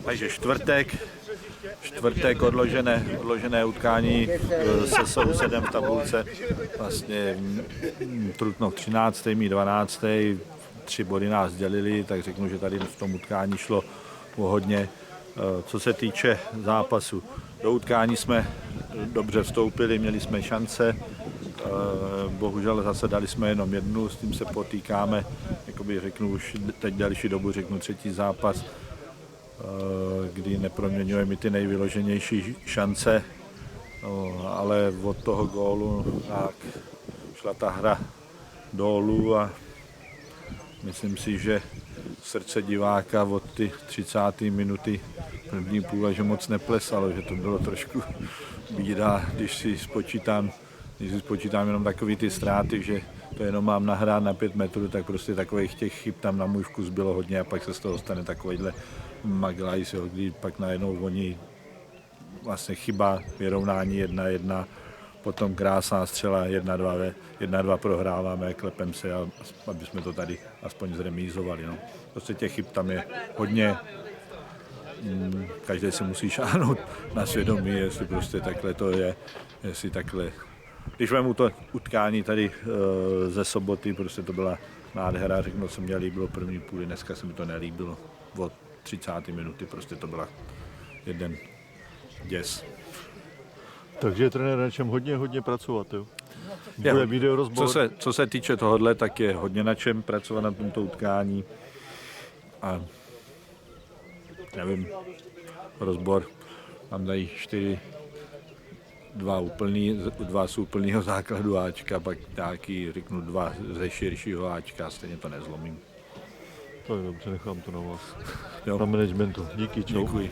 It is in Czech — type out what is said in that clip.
Takže čtvrtek odložené utkání se sousedem v tabulce. Vlastně Trutnov 13. mý 12. 3 body nás dělili, tak řeknu, že tady v tom utkání šlo o hodně. Co se týče zápasu, do utkání jsme dobře vstoupili, měli jsme šance. Bohužel zase dali jsme jenom jednu, s tím se potýkáme, jakoby řeknu už teď další dobu, řeknu třetí zápas, kdy neproměňujeme ty nejvyloženější šance, ale od toho gólu tak šla ta hra dolů a myslím si, že srdce diváka od ty 30. minuty první půle, že moc neplesalo, že to bylo trošku bída, když si spočítám jenom takový ty ztráty, že to jenom mám nahrát na 5 metrů, tak prostě takových těch chyb tam na můj vkus bylo hodně a pak se z toho stane takovýhle maglajs, kdy pak najednou oni vlastně chyba vyrovnání 1-1, potom krásná střela 1-2 prohráváme, klepem se, aby jsme to tady aspoň zremízovali. No. Prostě těch chyb tam je hodně, každý si musí šáhnout na svědomí, jestli prostě takhle to je, jestli takhle. Když vemu to utkání tady ze soboty, prostě to byla nádhera, řeknu, co mě líbilo první půli, dneska se mi to nelíbilo. Od 30. minuty prostě to byla jeden děs. Takže je trenér na čem hodně pracovat, jo? Bude videorozbor. Co se týče tohohle, tak je hodně na čem pracovat na tomto utkání. A nevím, rozbor, mám tady 4, 2 z úplného základu Ačka, pak nějaký, řeknu, 2 ze širšího Ačka, stejně to nezlomím. To je dobře, nechám to na vás. Jo. Na managementu. Díky, čau. Děkuji.